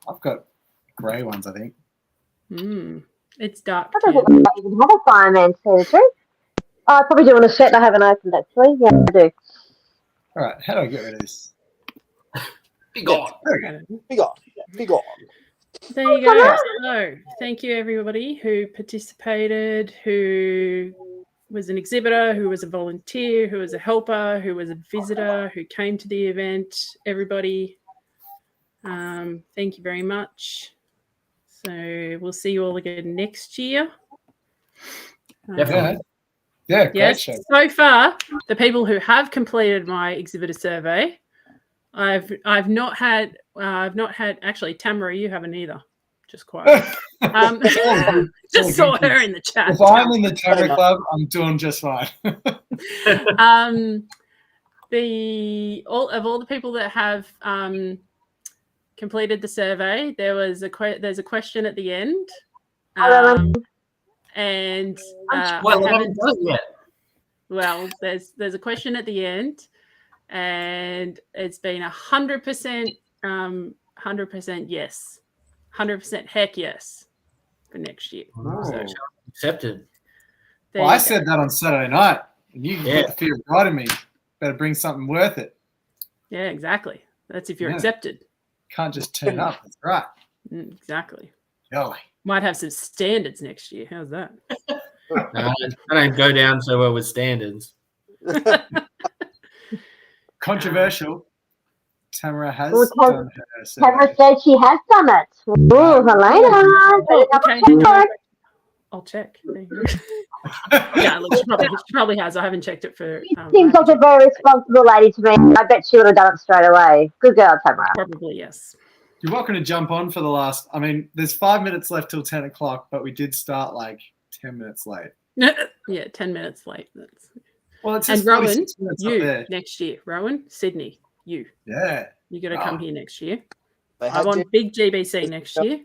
I've got grey ones, I think. It's dark. I don't tan. think I even have a fireman territory. Oh, I probably do on a set and I haven't opened actually. Yeah, I do. All right, how do I get rid of this? Be gone. There we go. Big on. There you go. So, thank you everybody who participated, who was an exhibitor, who was a volunteer, who was a helper, who was a visitor, who came to the event. Everybody, thank you very much. So, we'll see you all again next year. Definitely. Yeah, great Yes. show. So far, the people who have completed my exhibitor survey, I've not had actually Tamara, you haven't either. Just quiet. Just saw her in the chat. If I'm in the Tamara Club, I'm doing just fine. All the people that have completed the survey, there's a question at the end. And I haven't done it yet. Well, there's a question at the end, and it's been 100%, 100% yes, 100% heck yes for next year. So, Accepted. Well, I said that on Saturday night, and you Yeah. put the fear of God in me. Better bring something worth it. Yeah, exactly. That's if you're Yeah. accepted. Can't just turn up. That's right. Exactly. Golly. Might have some standards next year. How's that? No, I don't go down so well with standards. Controversial. Tamara has Well, done her Tamara survey. said she has done it. Ooh, Helena. I'll check. Yeah, look, she probably has. I haven't checked it for. Seems like a very responsible lady to me. I bet she would have done it straight away. Good girl, Tamara. Probably yes. You're welcome to jump on for the last. I mean, there's 5 minutes left till 10 o'clock, but we did start like 10 minutes late. Yeah, 10 minutes late. Well, it's And just Rowan, 46 minutes up you there. next year. Rowan, Sydney, you. Yeah. You got to come here next year. They I had want big GBC next year.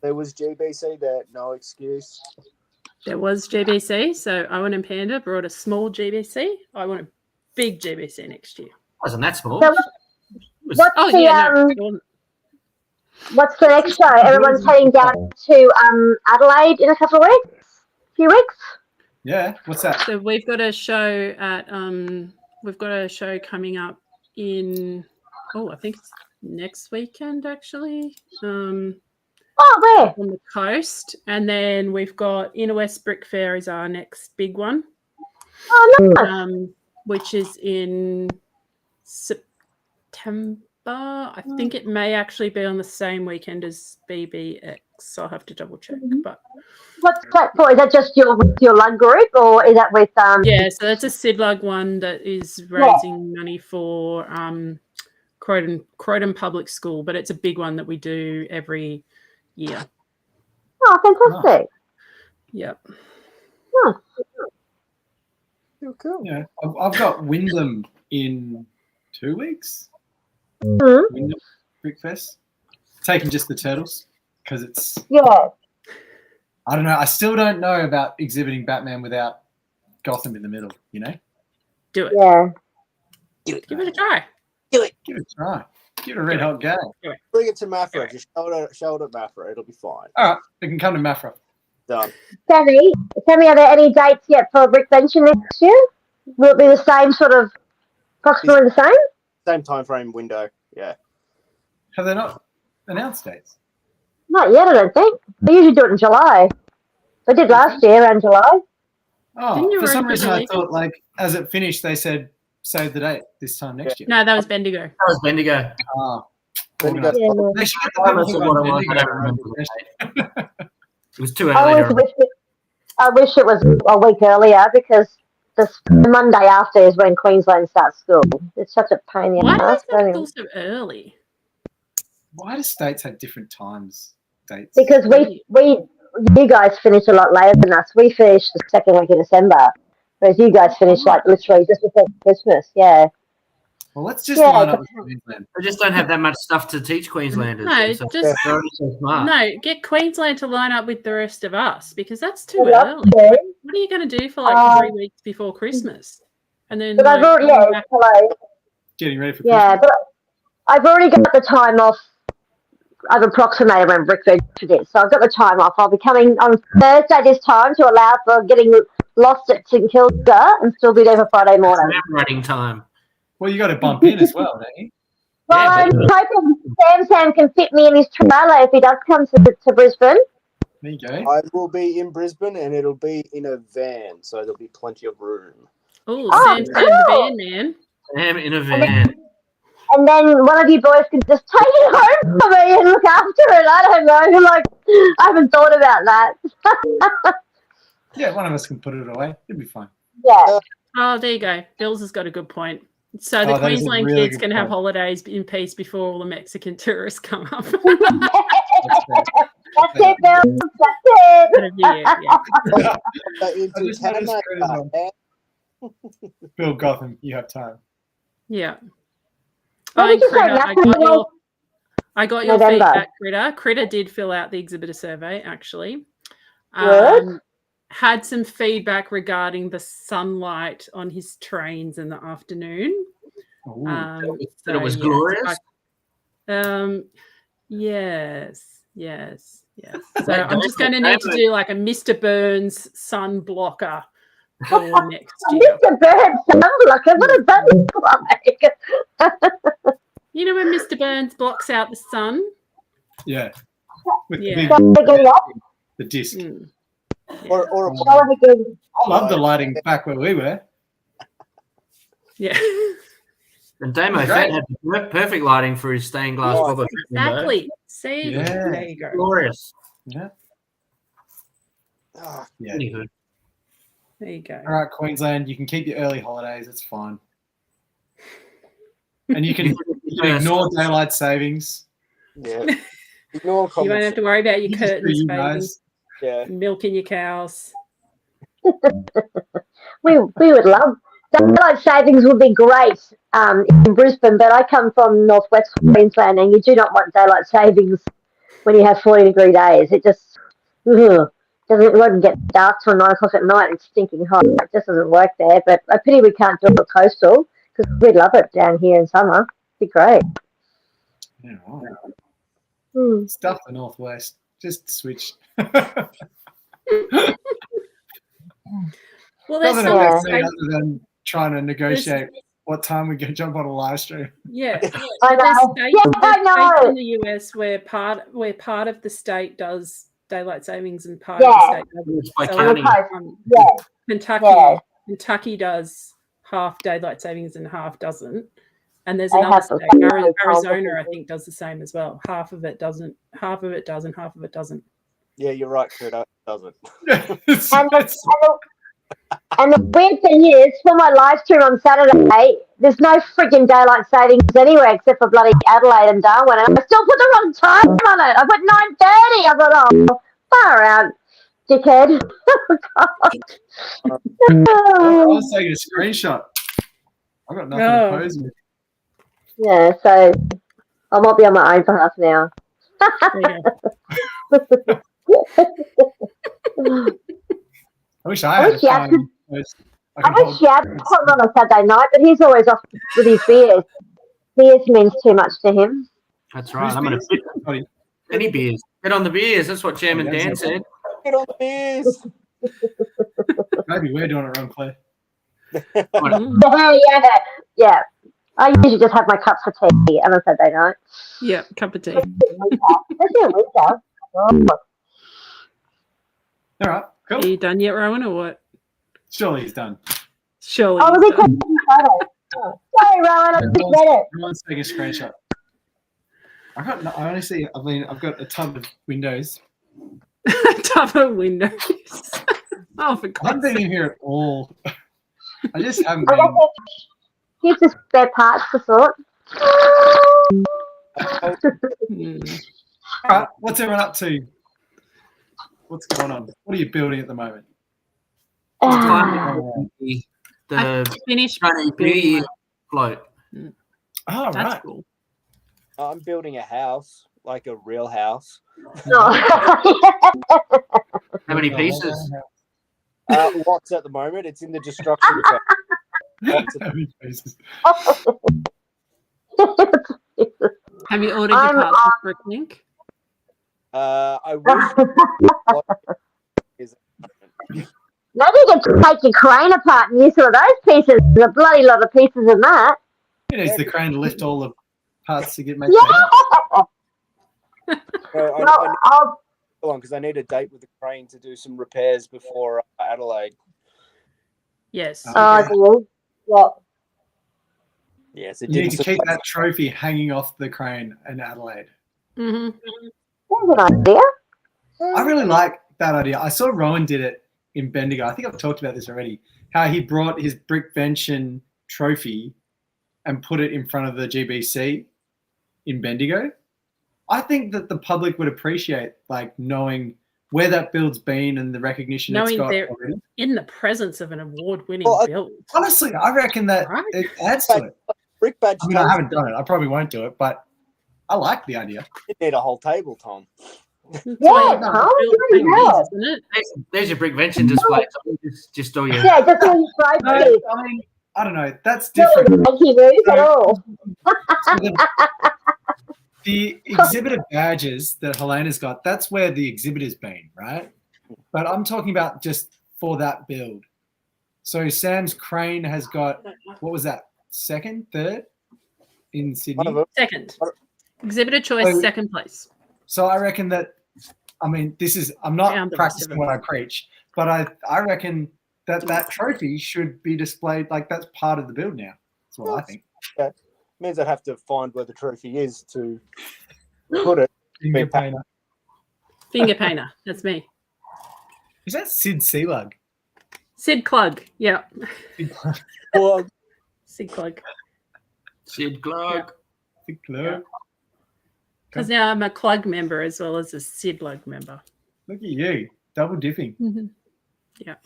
There was GBC there, no excuse. There was GBC, so Owen and Panda brought a small GBC. I want a big GBC next year. Wasn't that small? So what's Oh, the yeah, no. what's the next show? Everyone's heading down to Adelaide in a couple of weeks. Few weeks. Yeah. What's that? So we've got a show at we've got a show coming up in I think it's next weekend actually. Where? On the coast, and then we've got Inner West Brick Fair is our next big one. Oh, nice. Which is in September. I think it may actually be on the same weekend as BBX. I'll have to double check. But what's that for? Is that just your lug group, or is that with yeah, so that's a SIDLUG one that is raising money for Croydon Public School, but it's a big one that we do every year. Oh, fantastic. Yep. Oh. Cool. Yeah. I've got Wyndham in 2 weeks. Mm-hmm. Wyndham Brickfest. Taking just the turtles because it's. Yeah. I don't know. I still don't know about exhibiting Batman without Gotham in the middle, you know? Do it. Yeah. Give it a try. Give it a try. Give it a red hot go. Bring it to Mafra. Just show it at Mafra. It'll be fine. All right. We can come to Mafra. Done. Sammy, are there any dates yet for Brickvention next year? Will it be the same sort of, approximately the same? Same time frame window. Yeah. Have they not announced dates? Not yet, I don't think. They usually do it in July. They did last year around July. Oh, for some reason I originally- thought like as it finished they said save the date this time next year. No, that was Bendigo. That was Bendigo. Oh. Bendigo. Yeah. They should get the Oh, that's people what on I was. I Bendigo don't remember the to date. It was too I early. always wish it was a week earlier because the Monday after is when Queensland starts school. It's such a pain in the Why do ass. they have school so early? Why do states have different times dates? Because you guys finish a lot later than us. We finish the second week of December, whereas you guys finish like literally just before Christmas. Yeah. Well, let's just Yeah, line up with Queensland. They just don't have that much stuff to teach Queenslanders. No, so just they're already so smart. no. Get Queensland to line up with the rest of us because that's too Well, early. that's good. What are you going to do for like 3 weeks before Christmas? And then But I've already, come back- hello. Getting ready for Yeah, Christmas. but I've already got the time off. I've approximated when Brickford is, so I've got the time off. I'll be coming on Thursday this time to allow for getting lost at St Kilda and still be there for Friday morning. Writing time. Well, you got to bump in as well, don't you? Well, Yeah, I'm but- hoping Sam can fit me in his trailer if he does come to Brisbane. There you go. I will be in Brisbane, and it'll be in a van, so there'll be plenty of room. Oh, Oh, Sam, the cool. van man. Sam in a van. And then one of you boys can just take it home for me and look after it. I don't know. Like, I haven't thought about that. Yeah, one of us can put it away. It'll be fine. Yeah. Oh, there you go. Bills has got a good point. So the Oh, that is a Queensland really kids good can have point. holidays in peace before all the Mexican tourists come up. That's it, Bill. That's it. Yeah. Into just noticed Canada, Chris on- man. Bill Gotham, you have time. Yeah. What did you say, Critter, Matthew? I got your November. feedback, Critter. Critter did fill out the exhibitor survey, actually. Good. Had some feedback regarding the sunlight on his trains in the afternoon. Ooh. That it was yes, glorious. Yes. So Wait, I'm just going to don't- need to do like a Mr. Burns sun blocker for next year. Mr. Bird sunblocker. What does that look like? You know when Mr. Burns blocks out the sun? Yeah. With Yeah. the big Gotta get it up. the disc. Mm. Or a Gotta get it. I love the lighting back where we were. Yeah. And Damo Great. Fett had the perfect lighting for his stained glass Yeah, Boba Fett window. Exactly. See? Yeah. There you go. Glorious. Yeah. Ah, Yeah. Anywho, There you go. All right, Queensland, you can keep your early holidays. It's fine. And you can ignore daylight savings. yeah. Ignore You won't have to worry about your Just for curtains, you baby. guys. Yeah. Milking your cows. We would love daylight savings would be great in Brisbane, but I come from northwest Queensland, and you do not want daylight savings when you have 40-degree days. It just it won't get dark till 9 o'clock at night. It's stinking hot. It just doesn't work there. But I pity we can't do it coastal because we'd love it down here in summer. It'd be great. Yeah, right. Hmm. Stuff the northwest. Just switch. Well, there's Nothing some affects me states- other than trying to negotiate what time we can jump on a live stream. Yeah, I but there's know. states, Yeah, I there's states know. in the US where part of the state does daylight savings and part of the Yeah. state doesn't. it's by So, county. Yeah. Kentucky, Yeah. Kentucky does half daylight savings and half doesn't. And there's They another have the state, same Arizona, I policy. think, does the same as well. Half of it doesn't, half of it does, and half of it doesn't. Yeah, you're right, Critter. It doesn't. It's- And it's- And the weird thing is, for my live stream on Saturday, there's no freaking daylight savings anywhere except for bloody Adelaide and Darwin, and I still put the wrong time on it. I put 9:30. I thought, oh, far out, dickhead. I was taking a screenshot. I've got nothing Oh. to pose with. Yeah, so I might be on my own for half an hour. There you go. I wish I I had wish a you had phone. I I can wish hold- he had put on a Saturday night, but he's always off with his beers. Beers means too much to him. That's right. Who's I'm going beers? to Sorry. any beers. Get on the beers. That's what Chairman Yeah, Dan that's said. Get on the beers. Maybe we're doing it wrong, Claire. Yeah. I usually just have my cups of tea on a Saturday night. Yeah, cup of tea. Especially in winter. Oh. All right, Are cool. you done yet, Rowan, or what? Surely he's done. Surely. Oh, he's we done. Sorry, Rowan, I just read it. Everyone's taking a screenshot. I honestly, I've got a ton of windows. Top of windows. Oh, for I haven't God's been sake. in here at all. I just haven't I been. guess here's the spare parts to sort. Mm. All right, what's everyone up to? What's going on? What are you building at the moment? The I finished Chinese New building Year my- float. Oh, That's right. cool. I'm building a house, like a real house. No. How many pieces? Lots at the moment. It's in the destruction zone. Lots at How many pieces? Have you ordered your I'm parts for Bricklink? I wish. Maybe you can take your crane apart and use some of those pieces. There's a bloody lot of pieces in that. It needs the crane to lift all the parts to get my train. Because I need a date with the crane to do some repairs before Adelaide. Yes. Yes, You need to keep that trophy hanging off the crane in Adelaide. Mm-hmm. That's an idea. I really like that idea. I saw Rowan did it in Bendigo. I think I've talked about this already. How he brought his Brickvention trophy and put it in front of the GBC in Bendigo. I think that the public would appreciate like knowing where that build's been and the recognition it's got. They're in the presence of an award-winning build. Honestly, I reckon that it adds to it. Brick badge. I mean, I haven't done it. I probably won't do it, but I like the idea. You need a whole table, Tom. Yeah, Tom, isn't it? There's your Brickvention display. Just all your. Yeah, just all your trophies. I mean, I don't know. That's different. Thank you, Ruth, at all. The exhibitor badges that Helena's got, that's where the exhibitor's been, right? But I'm talking about just for that build. So Sam's crane has got, what was that, second, third in Sydney? Second. Exhibitor choice, second place. So I reckon that, I mean, I'm not practicing what I preach, but I reckon that trophy should be displayed, like that's part of the build now. That's what I think. Okay. Means I'd have to find where the trophy is to put it. Finger painter. Finger painter. That's me. Is that Sid Sealug? Sid Klug. Yeah. Well, Sid Klug. Sid Klug. Sid Klug. Because now I'm a Klug member as well as a Sid Lug member. Look at you. Double dipping. Mm-hmm. Yeah.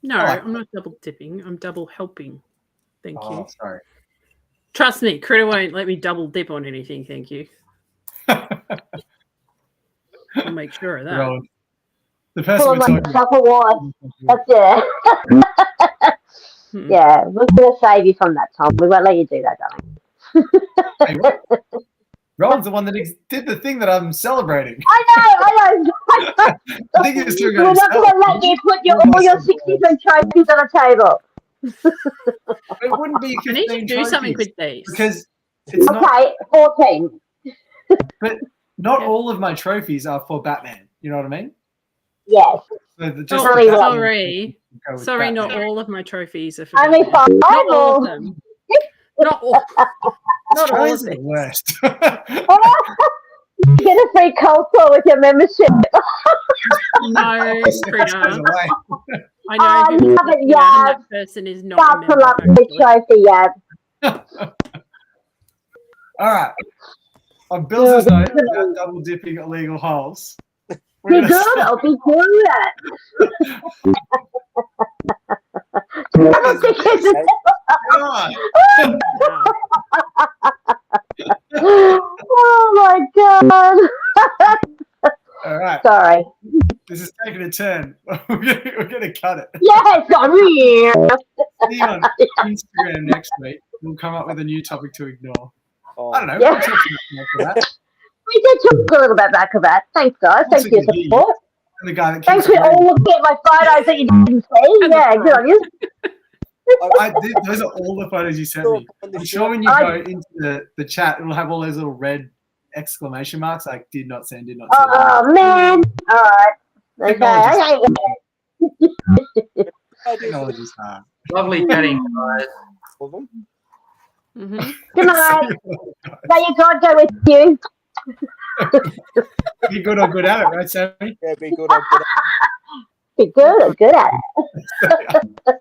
No, I'm not double dipping. I'm double helping. Thank you. Sorry. Trust me, Critter won't let me double dip on anything, thank you. I'll make sure of that. Well, the person we're talking about. That's it. Yeah, we're going to save you from that, Tom. We won't let you do that, darling. Hey, Rowan's the one that did the thing that I'm celebrating. I know. I think he was doing it We're not going to let you put all your 63 trophies on a table. It wouldn't be 15 I need to do something with these. Because it's okay, 14. But not all of my trophies are for Batman. You know what I mean? Yes. So sorry, not all of my trophies are for only Batman. 5. Not all of them. Not all. Not all of the them. worst. You get a free coleslaw with your membership. No, Frida. I know who that person is not a member. That's a lovely trophy, Yab. All right. On Bill's note about double dipping illegal holes. Be good. I'll be good at Oh my god. All right. Sorry. This is taking a turn. We're gonna cut it. Yes, I'm here. See you on Instagram next week. We'll come up with a new topic to ignore. I don't know. Yeah. We did talk a little bit about Gravatt. Thanks, guys. Thanks for your support. And the guy that Thanks for all looking at my photos that you didn't see. Yeah, good on you. Those are all the photos you sent me. I'm sure when you go into the chat, it'll have all those little red exclamation marks like did not send, did not send. Oh, man. All right. Okay. Technology's hard. Lovely chatting, guys. Mm-hmm. Good night. May your God go with you. Be good or good at it, right, Sammy? Yeah, be good or good at it. Be good or good at it.